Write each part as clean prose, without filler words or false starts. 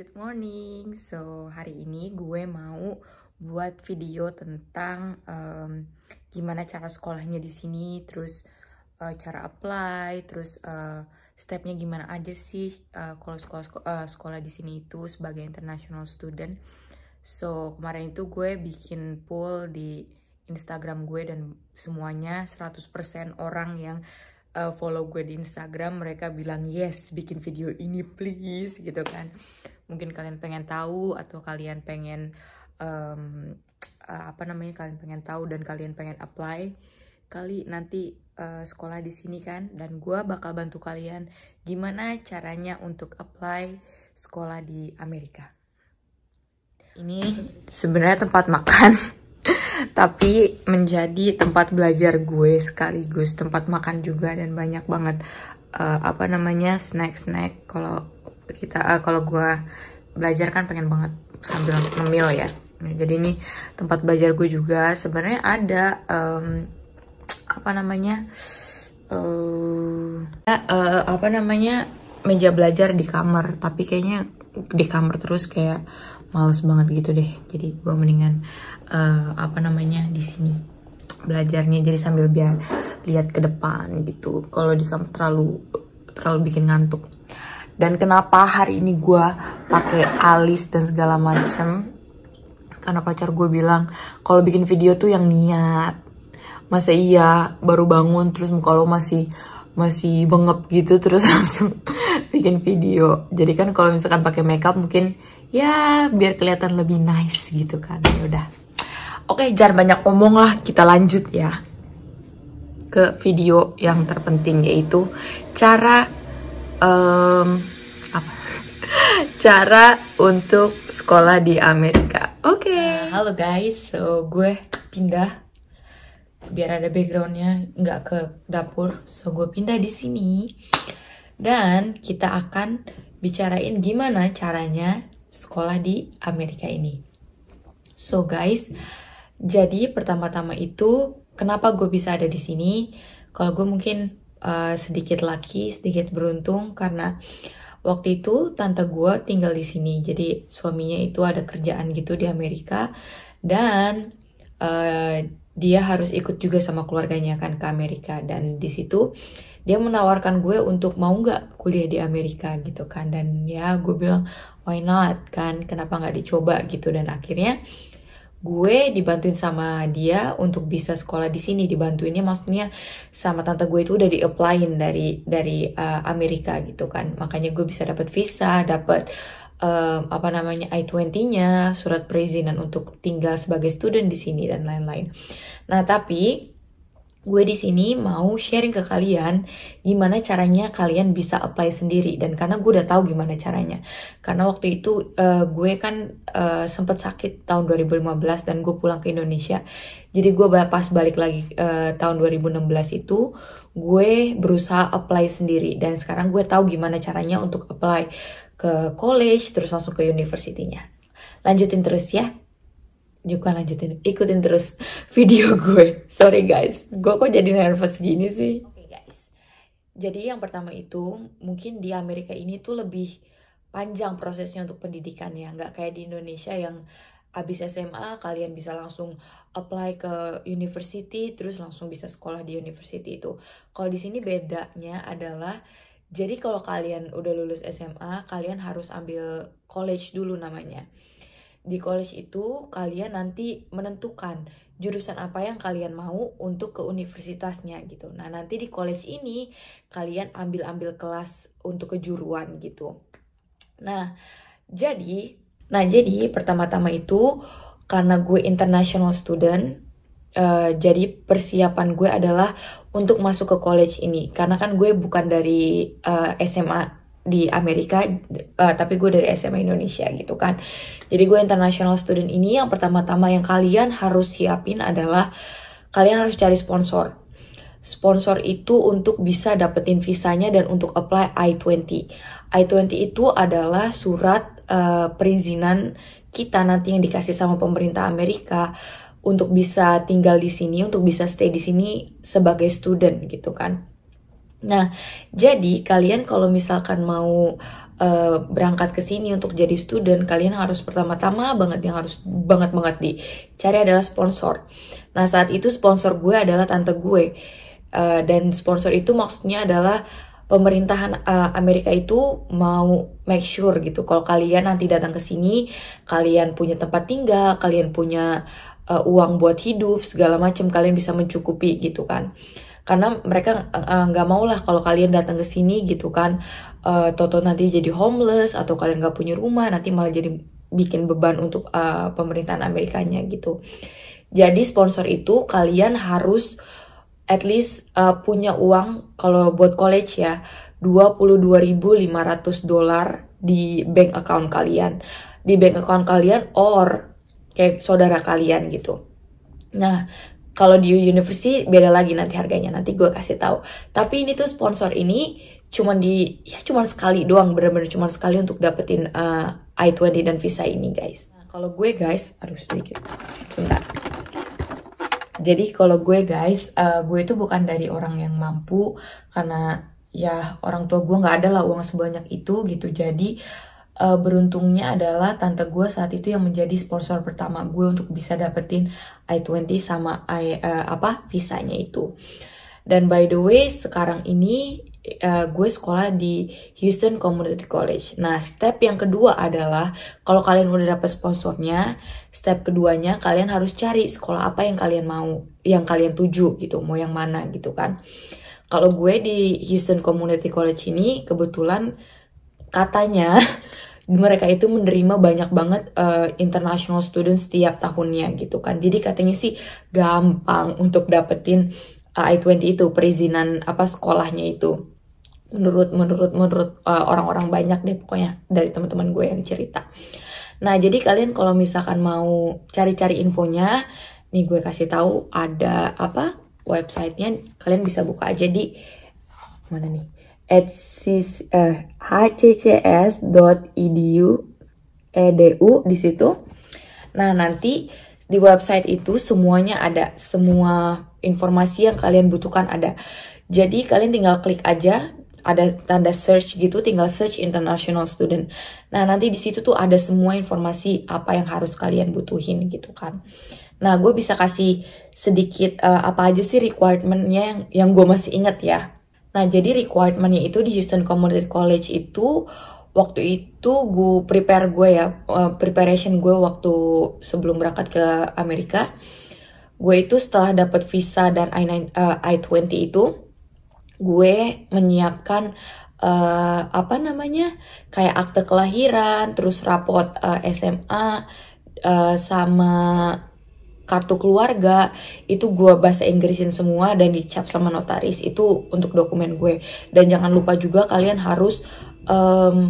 good morning. So, hari ini gue mau buat video tentang gimana cara sekolahnya di sini, terus cara apply, terus stepnya gimana aja sih kalau sekolah di sini itu sebagai international student. So, kemarin itu gue bikin poll di Instagram gue dan semuanya 100% orang yang follow gue di Instagram, mereka bilang yes, bikin video ini please gitu kan. Mungkin kalian pengen tahu atau kalian pengen kalian pengen tahu dan kalian pengen apply kali nanti sekolah di sini kan, dan gue bakal bantu kalian gimana caranya untuk apply sekolah di Amerika. Ini sebenarnya tempat makan tapi menjadi tempat belajar gue sekaligus tempat makan juga, dan banyak banget snack kalau gue belajar kan pengen banget sambil ngemil ya. Nah, jadi ini tempat belajar gue juga. Sebenarnya ada meja belajar di kamar, tapi kayaknya di kamar terus kayak males banget gitu deh. Jadi gue mendingan di sini belajarnya, jadi sambil biar lihat ke depan gitu. Kalau di kamar terlalu bikin ngantuk. Dan kenapa hari ini gue pakai alis dan segala macam? Karena pacar gue bilang kalau bikin video tuh yang niat. Masa iya baru bangun terus muka lo masih bengep gitu terus langsung bikin video. Jadi kan kalau misalkan pakai makeup mungkin ya biar kelihatan lebih nice gitu kan. Ya udah. Oke, jangan banyak ngomong lah, kita lanjut ya ke video yang terpenting, yaitu cara cara untuk sekolah di Amerika. Oke. Halo guys, so gue pindah biar ada backgroundnya nggak ke dapur, so gue pindah di sini dan kita akan bicarain gimana caranya sekolah di Amerika ini. So guys, jadi pertama-tama itu kenapa gue bisa ada di sini? Kalau gue mungkin sedikit lucky, sedikit beruntung karena waktu itu tante gue tinggal di sini. Jadi suaminya itu ada kerjaan gitu di Amerika dan dia harus ikut juga sama keluarganya kan ke Amerika, dan di situ dia menawarkan gue untuk mau nggak kuliah di Amerika gitu kan. Dan ya gue bilang why not kan, kenapa nggak dicoba gitu. Dan akhirnya gue dibantuin sama dia untuk bisa sekolah di sini. Dibantuinnya maksudnya sama tante gue itu udah di-applyin dari Amerika gitu kan. Makanya gue bisa dapat visa, dapat I-20-nya, surat perizinan untuk tinggal sebagai student di sini dan lain-lain. Nah, tapi gue di sini mau sharing ke kalian gimana caranya kalian bisa apply sendiri. Dan karena gue udah tahu gimana caranya, karena waktu itu gue kan sempet sakit tahun 2015 dan gue pulang ke Indonesia. Jadi gue pas balik lagi tahun 2016 itu gue berusaha apply sendiri, dan sekarang gue tahu gimana caranya untuk apply ke college terus langsung ke universitinya. Lanjutin terus ya. Ikutin terus video gue. Sorry guys, gue kok jadi nervous gini sih. Oke guys, jadi yang pertama itu mungkin di Amerika ini tuh lebih panjang prosesnya untuk pendidikan ya. Nggak kayak di Indonesia yang abis SMA kalian bisa langsung apply ke university terus langsung bisa sekolah di university itu. Kalau di sini bedanya adalah, jadi kalau kalian udah lulus SMA, kalian harus ambil college dulu namanya. Di college itu kalian nanti menentukan jurusan apa yang kalian mau untuk ke universitasnya gitu. Nah, nanti di college ini kalian ambil kelas untuk kejuruan gitu. Nah, jadi pertama-tama itu karena gue international student, jadi persiapan gue adalah untuk masuk ke college ini. Karena kan gue bukan dari SMA di Amerika, tapi gue dari SMA Indonesia gitu kan. Jadi gue international student ini, yang pertama-tama yang kalian harus siapin adalah kalian harus cari sponsor. Sponsor itu untuk bisa dapetin visanya dan untuk apply I-20. I-20 itu adalah surat perizinan kita nanti yang dikasih sama pemerintah Amerika untuk bisa tinggal di sini, untuk bisa stay di sini sebagai student gitu kan. Nah, jadi kalian kalau misalkan mau berangkat ke sini untuk jadi student, kalian harus pertama-tama banget yang harus banget dicari adalah sponsor. Nah saat itu sponsor gue adalah tante gue, dan sponsor itu maksudnya adalah pemerintahan Amerika itu mau make sure gitu kalau kalian nanti datang ke sini, kalian punya tempat tinggal, kalian punya uang buat hidup segala macam, kalian bisa mencukupi gitu kan. Karena mereka nggak mau lah kalau kalian datang ke sini gitu kan, toto nanti jadi homeless atau kalian nggak punya rumah, nanti malah jadi bikin beban untuk pemerintahan Amerikanya gitu. Jadi sponsor itu kalian harus at least punya uang kalau buat college ya, $22.500 di bank account kalian. Di bank account kalian or kayak saudara kalian gitu. Nah, kalau di university beda lagi nanti harganya, nanti gue kasih tahu. Tapi ini tuh sponsor ini cuman sekali doang, bener-bener cuman sekali untuk dapetin I-20 dan visa ini guys. Nah, kalau gue guys, aduh sedikit, sebentar. Jadi kalau gue guys, gue itu bukan dari orang yang mampu, karena ya orang tua gue nggak ada lah uang sebanyak itu gitu. Jadi beruntungnya adalah tante gue saat itu yang menjadi sponsor pertama gue untuk bisa dapetin I-20 sama visanya itu. Dan by the way sekarang ini gue sekolah di Houston Community College. Nah step yang kedua adalah kalau kalian udah dapet sponsornya, step keduanya kalian harus cari sekolah apa yang kalian mau, yang kalian tuju gitu, mau yang mana gitu kan. Kalau gue di Houston Community College ini kebetulan katanya mereka itu menerima banyak banget international students setiap tahunnya gitu kan. Jadi katanya sih gampang untuk dapetin I-20 itu, perizinan sekolahnya itu. Menurut orang-orang banyak deh pokoknya dari teman-teman gue yang cerita. Nah, jadi kalian kalau misalkan mau cari-cari infonya, nih gue kasih tahu ada websitenya, kalian bisa buka aja di mana nih? hccs.edu di situ. Nah, nanti di website itu semuanya ada, semua informasi yang kalian butuhkan ada. Jadi kalian tinggal klik aja, ada tanda search gitu, tinggal search international student. Nah, nanti di situ tuh ada semua informasi apa yang harus kalian butuhin gitu kan. Nah, gue bisa kasih sedikit apa aja sih requirementnya yang gue masih inget ya. Nah, jadi requirementnya itu di Houston Community College itu, waktu itu preparation gue waktu sebelum berangkat ke Amerika, gue itu setelah dapat visa dan I-20 itu, gue menyiapkan kayak akte kelahiran, terus rapot SMA, sama kartu keluarga, itu gue bahasa Inggrisin semua dan dicap sama notaris, itu untuk dokumen gue. Dan jangan lupa juga kalian harus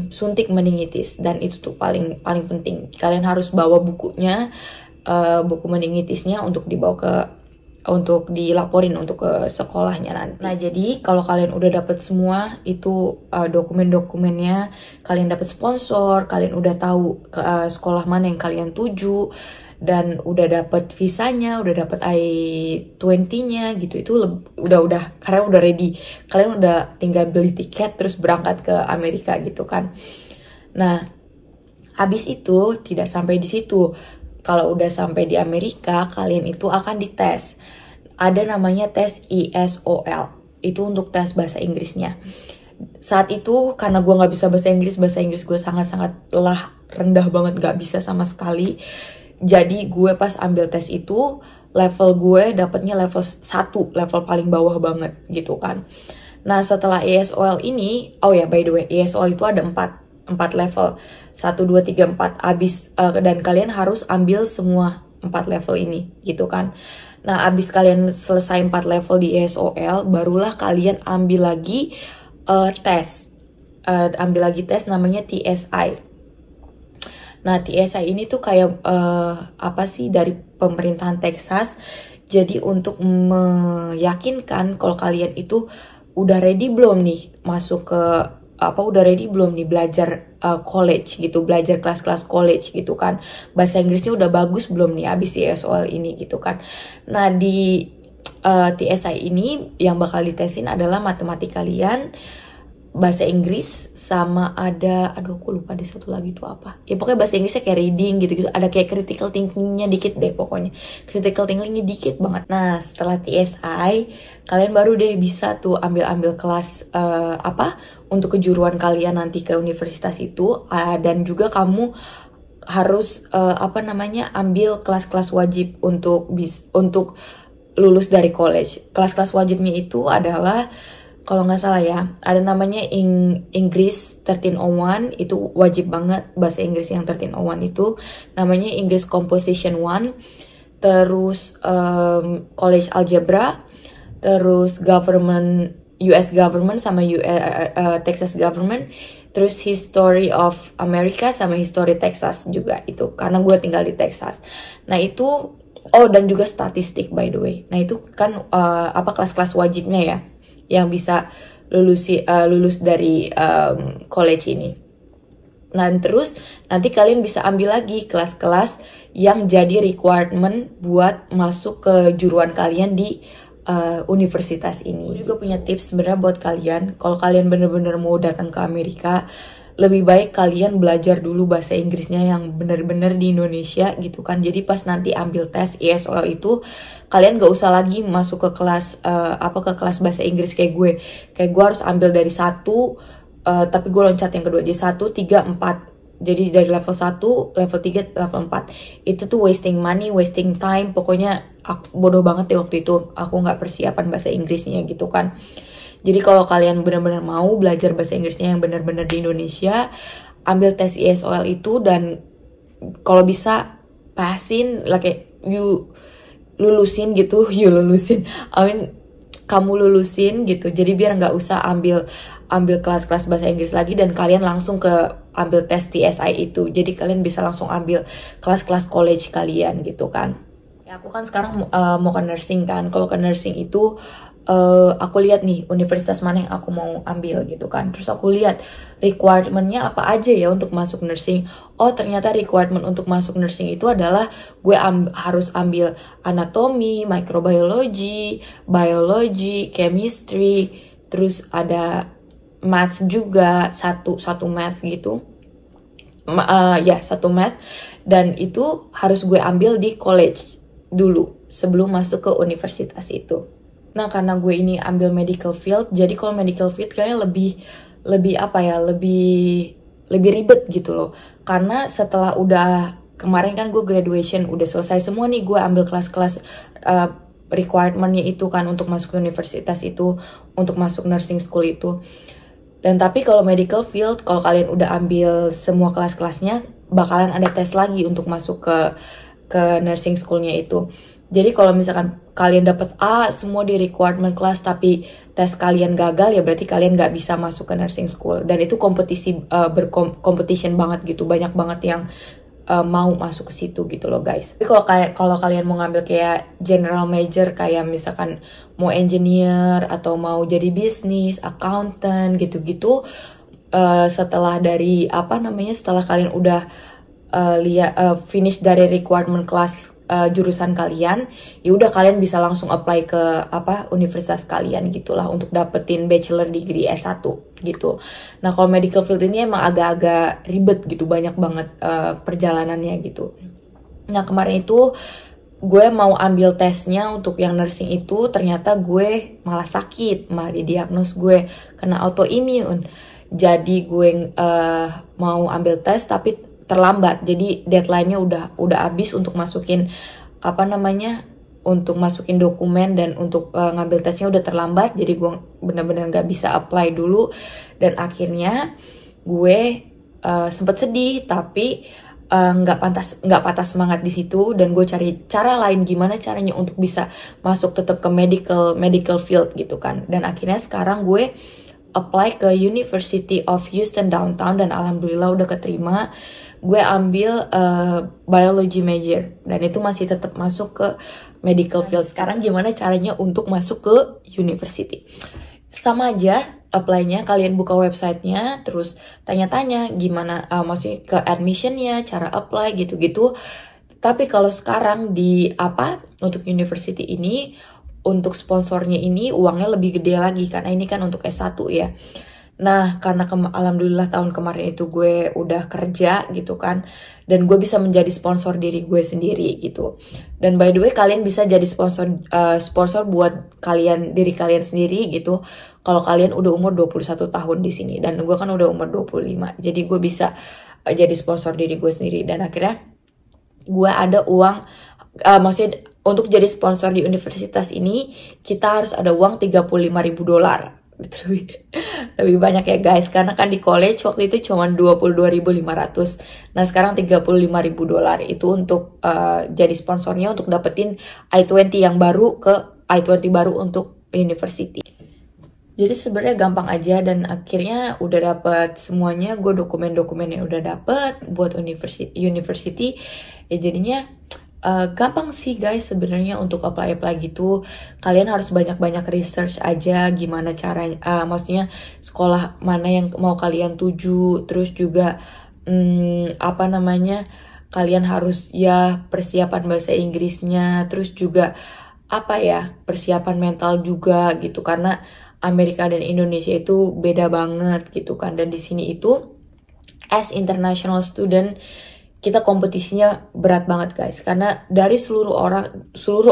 suntik meningitis, dan itu tuh paling penting. Kalian harus bawa bukunya, buku meningitisnya untuk untuk dilaporin untuk ke sekolahnya nanti. Nah, jadi kalau kalian udah dapet semua itu dokumen-dokumennya, kalian dapet sponsor, kalian udah tahu sekolah mana yang kalian tuju, dan udah dapet visanya, udah dapet I-20-nya gitu, itu udah karena udah ready. Kalian udah tinggal beli tiket terus berangkat ke Amerika gitu kan. Nah, habis itu tidak sampai di situ. Kalau udah sampai di Amerika, kalian itu akan dites. Ada namanya tes ESOL. Itu untuk tes bahasa Inggrisnya. Saat itu karena gue nggak bisa bahasa Inggris gue sangat-sangat rendah banget, nggak bisa sama sekali. Jadi gue pas ambil tes itu, level gue dapetnya level 1, level paling bawah banget gitu kan. Nah, setelah ESOL ini, oh ya by the way, ESOL itu ada 4 level. 1, 2, 3, 4 abis, dan kalian harus ambil semua 4 level ini gitu kan. Nah, abis kalian selesai 4 level di ESOL, barulah kalian ambil lagi tes. Ambil lagi tes namanya TSI. Nah, TSI ini tuh kayak dari pemerintahan Texas. Jadi untuk meyakinkan kalau kalian itu udah ready belum nih masuk ke udah ready belum nih belajar college gitu, belajar kelas-kelas college gitu kan. Bahasa Inggrisnya udah bagus belum nih abis ESOL ini gitu kan. Nah, di TSI ini yang bakal ditesin adalah matematik kalian, bahasa Inggris sama ada, aduh aku lupa deh satu lagi tuh apa. Ya pokoknya bahasa Inggrisnya kayak reading gitu-gitu. Ada kayak critical thinkingnya dikit deh pokoknya. Critical thinkingnya dikit banget. Nah setelah TSI, kalian baru deh bisa tuh ambil kelas untuk kejuruan kalian nanti ke universitas itu. Dan juga kamu harus ambil kelas-kelas wajib untuk lulus dari college. Kelas-kelas wajibnya itu adalah, kalau nggak salah ya, ada namanya Inggris 1301, itu wajib banget bahasa Inggris yang 1301 itu. Namanya English Composition 1, terus College Algebra, terus Government, US Government sama Texas Government, terus History of America sama History Texas juga itu, karena gue tinggal di Texas. Nah itu, oh dan juga statistik by the way. Nah itu kan kelas-kelas wajibnya ya, yang bisa lulus dari college ini. Nah terus nanti kalian bisa ambil lagi kelas-kelas yang jadi requirement buat masuk ke juruan kalian di universitas ini. Gue juga punya tips sebenarnya buat kalian. Kalau kalian bener-bener mau datang ke Amerika, lebih baik kalian belajar dulu bahasa Inggrisnya yang bener-bener di Indonesia gitu kan. Jadi pas nanti ambil tes ESOL itu, kalian gak usah lagi masuk ke kelas ke kelas bahasa Inggris kayak gue. Kayak gue harus ambil dari 1, tapi gue loncat yang kedua. Jadi 1, 3, 4. Jadi dari level 1, level 3, level 4. Itu tuh wasting money, wasting time. Pokoknya aku bodoh banget deh waktu itu. Aku gak persiapan bahasa Inggrisnya gitu kan. Jadi kalau kalian benar-benar mau belajar bahasa Inggrisnya yang benar-benar di Indonesia, ambil tes ESOL itu, dan kalau bisa passin, lulusin gitu, kamu lulusin gitu. Jadi biar nggak usah ambil kelas-kelas bahasa Inggris lagi dan kalian langsung ke ambil tes TSI itu. Jadi kalian bisa langsung ambil kelas-kelas college kalian gitu kan. Ya aku kan sekarang mau ke nursing kan. Kalau ke nursing itu aku lihat nih universitas mana yang aku mau ambil gitu kan. Terus aku lihat requirementnya apa aja ya untuk masuk nursing. Oh ternyata requirement untuk masuk nursing itu adalah gue harus ambil anatomi, microbiology, biology, chemistry, terus ada math juga, satu math gitu. Satu math, dan itu harus gue ambil di college dulu sebelum masuk ke universitas itu. Nah karena gue ini ambil medical field, jadi kalau medical field kayaknya lebih ribet gitu loh. Karena setelah kemarin kan gue graduation, udah selesai semua nih, gue ambil kelas-kelas requirementnya itu kan untuk masuk ke universitas itu, untuk masuk nursing school itu. Dan tapi kalau medical field, kalau kalian udah ambil semua kelas-kelasnya, bakalan ada tes lagi untuk masuk ke nursing schoolnya itu. Jadi kalau misalkan kalian dapat A semua di requirement class tapi tes kalian gagal, ya berarti kalian nggak bisa masuk ke nursing school. Dan itu competition banget gitu, banyak banget yang mau masuk ke situ gitu loh guys. Tapi kalau kalian mau ngambil kayak general major, kayak misalkan mau engineer atau mau jadi bisnis, accountant gitu-gitu, setelah kalian udah finish dari requirement class jurusan kalian, ya udah kalian bisa langsung apply ke universitas kalian gitulah untuk dapetin bachelor degree S1 gitu. Nah kalau medical field ini emang agak-agak ribet gitu, banyak banget perjalanannya gitu. Nah kemarin itu gue mau ambil tesnya untuk yang nursing itu, ternyata gue malah sakit, malah didiagnos gue kena autoimmune. Jadi gue mau ambil tes tapi terlambat, jadi deadline-nya udah habis untuk masukin untuk masukin dokumen, dan untuk ngambil tesnya udah terlambat, jadi gue bener-bener nggak bisa apply dulu. Dan akhirnya gue sempet sedih, tapi nggak patah semangat di situ, dan gue cari cara lain gimana caranya untuk bisa masuk tetap ke medical field gitu kan. Dan akhirnya sekarang gue apply ke University of Houston Downtown, dan alhamdulillah udah keterima. Gue ambil biology major, dan itu masih tetap masuk ke medical field. Sekarang gimana caranya untuk masuk ke university? Sama aja apply-nya, kalian buka websitenya, terus tanya-tanya gimana maksudnya ke admissionnya, cara apply gitu-gitu. Tapi kalau sekarang untuk university ini, untuk sponsornya ini uangnya lebih gede lagi, karena ini kan untuk S1 ya. Nah, karena alhamdulillah tahun kemarin itu gue udah kerja gitu kan, dan gue bisa menjadi sponsor diri gue sendiri gitu. Dan by the way, kalian bisa jadi sponsor buat diri kalian sendiri gitu. Kalau kalian udah umur 21 tahun di sini, dan gue kan udah umur 25. Jadi gue bisa jadi sponsor diri gue sendiri, dan akhirnya gue ada uang, maksudnya untuk jadi sponsor di universitas ini kita harus ada uang $35.000. Lebih banyak ya guys, karena kan di college waktu itu cuma 22.500. Nah sekarang $35.000 itu untuk jadi sponsornya untuk dapetin I-20 yang baru ke I-20 baru untuk university. Jadi sebenarnya gampang aja, dan akhirnya udah dapet semuanya. Gue dokumen-dokumennya udah dapet buat university. Ya jadinya gampang sih guys sebenarnya untuk apply gitu. Kalian harus banyak-banyak research aja gimana caranya, maksudnya sekolah mana yang mau kalian tuju. Terus juga apa namanya, kalian harus ya persiapan bahasa Inggrisnya. Terus juga apa ya, persiapan mental juga gitu, karena Amerika dan Indonesia itu beda banget gitu kan. Dan di sini itu as international student kita kompetisinya berat banget guys, karena dari seluruh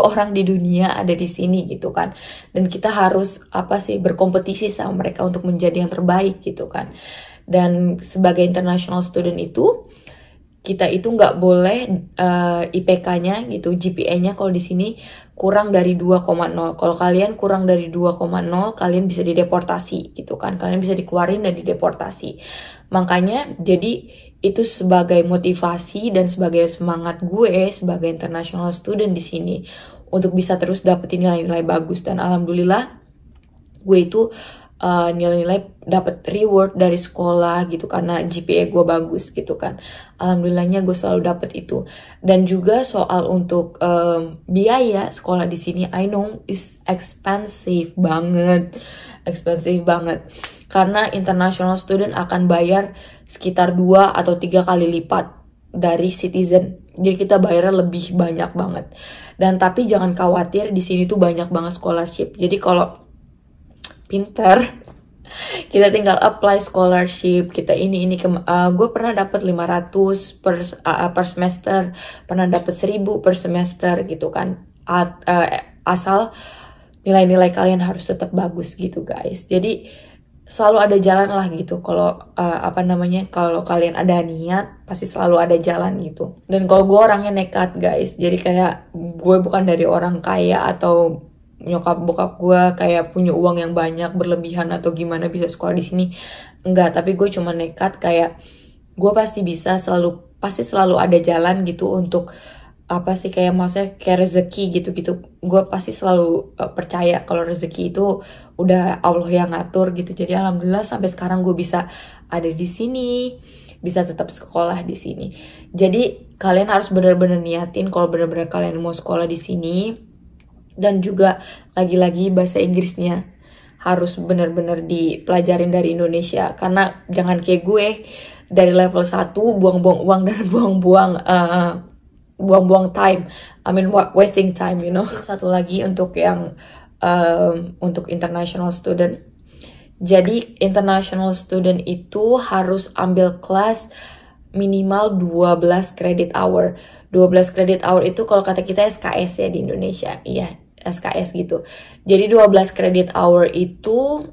orang di dunia ada di sini gitu kan, dan kita harus berkompetisi sama mereka untuk menjadi yang terbaik gitu kan. Dan sebagai international student itu kita itu nggak boleh IPK-nya gitu, GPA-nya kalau di sini kurang dari 2,0. Kalau kalian kurang dari 2,0, kalian bisa dideportasi gitu kan, kalian bisa dikeluarin dan dideportasi. Makanya jadi itu sebagai motivasi dan sebagai semangat gue sebagai international student di sini untuk bisa terus dapetin nilai-nilai bagus. Dan alhamdulillah gue itu nilai-nilai dapat reward dari sekolah gitu karena GPA gue bagus gitu kan. Alhamdulillahnya gue selalu dapet itu. Dan juga soal untuk biaya sekolah di sini, I know is expensive banget, karena international student akan bayar sekitar 2 atau 3 kali lipat dari citizen. Jadi kita bayarnya lebih banyak banget. Dan tapi jangan khawatir, di sini tuh banyak banget scholarship. Jadi kalau pinter, kita tinggal apply scholarship. Kita gue pernah dapat 500 per semester, pernah dapat 1.000 per semester gitu kan. Asal nilai-nilai kalian harus tetap bagus gitu guys. Jadi selalu ada jalan lah gitu. Kalau kalau kalian ada niat pasti selalu ada jalan gitu. Dan kalau gue orangnya nekat guys, jadi kayak gue bukan dari orang kaya atau nyokap bokap gue kayak punya uang yang banyak berlebihan atau gimana bisa sekolah di sini. Enggak, tapi gue cuma nekat, kayak gue pasti selalu ada jalan gitu untuk kayak maksudnya kayak rezeki gitu-gitu. Gue pasti selalu percaya kalau rezeki itu udah Allah yang ngatur gitu. Jadi alhamdulillah sampai sekarang gue bisa ada di sini, bisa tetap sekolah di sini. Jadi kalian harus benar-benar niatin kalau benar-benar kalian mau sekolah di sini. Dan juga lagi-lagi bahasa Inggrisnya harus benar-benar dipelajarin dari Indonesia. Karena jangan kayak gue dari level 1 buang-buang uang dan buang-buang time, wasting time, you know. Satu lagi untuk yang untuk international student. Jadi international student itu harus ambil kelas minimal 12 credit hour. 12 credit hour itu kalau kata kita SKS ya di Indonesia. Iya, SKS gitu. Jadi 12 credit hour itu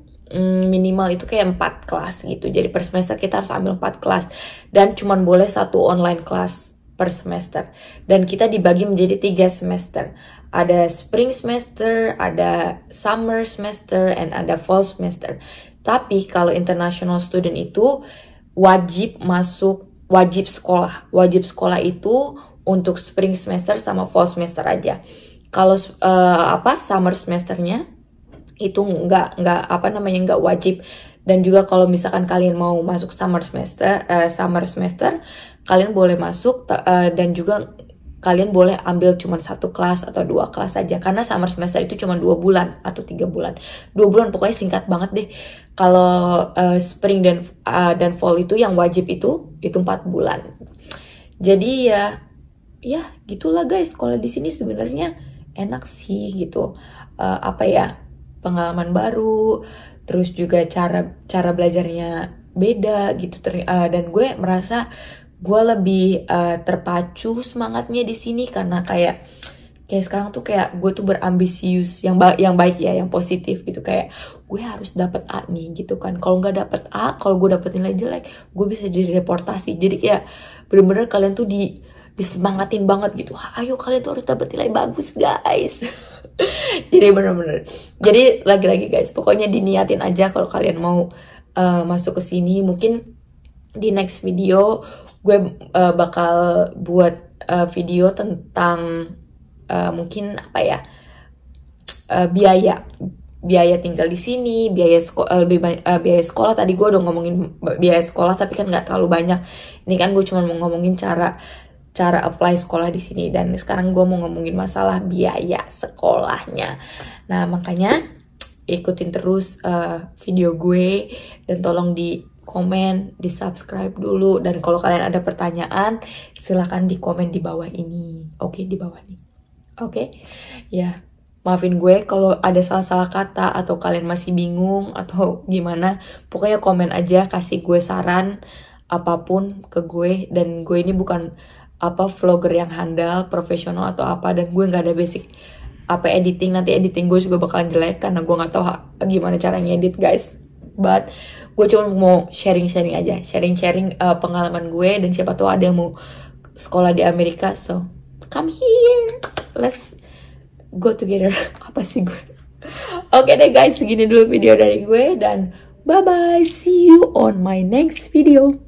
minimal itu kayak 4 kelas gitu. Jadi per semester kita harus ambil 4 kelas. Dan cuman boleh 1 online kelas per semester. Dan kita dibagi menjadi 3 semester. Ada spring semester, ada summer semester, and ada fall semester. Tapi kalau international student itu wajib sekolah. Wajib sekolah itu untuk spring semester sama fall semester aja. Kalau summer semesternya itu nggak wajib. Dan juga kalau misalkan kalian mau masuk summer semester, kalian boleh masuk dan juga kalian boleh ambil cuma 1 kelas atau 2 kelas saja, karena summer semester itu cuma 2 bulan atau 3 bulan. 2 bulan pokoknya singkat banget deh. Kalau spring dan fall itu yang wajib itu 4 bulan. Jadi ya gitulah guys, sekolah di sini sebenarnya enak sih gitu. Pengalaman baru, terus juga cara belajarnya beda gitu. Dan gue merasa gue lebih terpacu semangatnya di sini karena kayak sekarang tuh kayak gue tuh berambisius yang baik ya, yang positif gitu, kayak gue harus dapet A nih gitu kan. Kalau nggak dapet A, kalau gue dapet nilai jelek, gue bisa direportasi. Jadi ya bener-bener kalian tuh disemangatin banget gitu. Ayo kalian tuh harus dapet nilai bagus guys. Jadi bener-bener. Jadi lagi-lagi guys, pokoknya diniatin aja kalau kalian mau masuk ke sini. Mungkin di next video gue bakal buat video tentang mungkin apa ya, biaya tinggal di sini, biaya sekolah. Tadi gue udah ngomongin biaya sekolah tapi kan nggak terlalu banyak. Ini kan gue cuma mau ngomongin cara apply sekolah di sini, dan sekarang gue mau ngomongin masalah biaya sekolahnya. Nah makanya ikutin terus video gue, dan tolong di komen, di subscribe dulu, dan kalau kalian ada pertanyaan silahkan di komen di bawah ini. Oke, di bawah nih. Oke, ya maafin gue kalau ada salah-salah kata atau kalian masih bingung atau gimana. Pokoknya komen aja, kasih gue saran apapun ke gue. Dan gue ini bukan vlogger yang handal, profesional atau apa, dan gue nggak ada basic editing. Nanti editing gue juga bakalan jelek karena gue nggak tahu gimana cara ngedit guys. But gue cuma mau sharing aja, sharing pengalaman gue, dan siapa tahu ada yang mau sekolah di Amerika, so come here, let's go together. Apa sih gue? Oke deh guys, segini dulu video dari gue, dan bye bye, see you on my next video.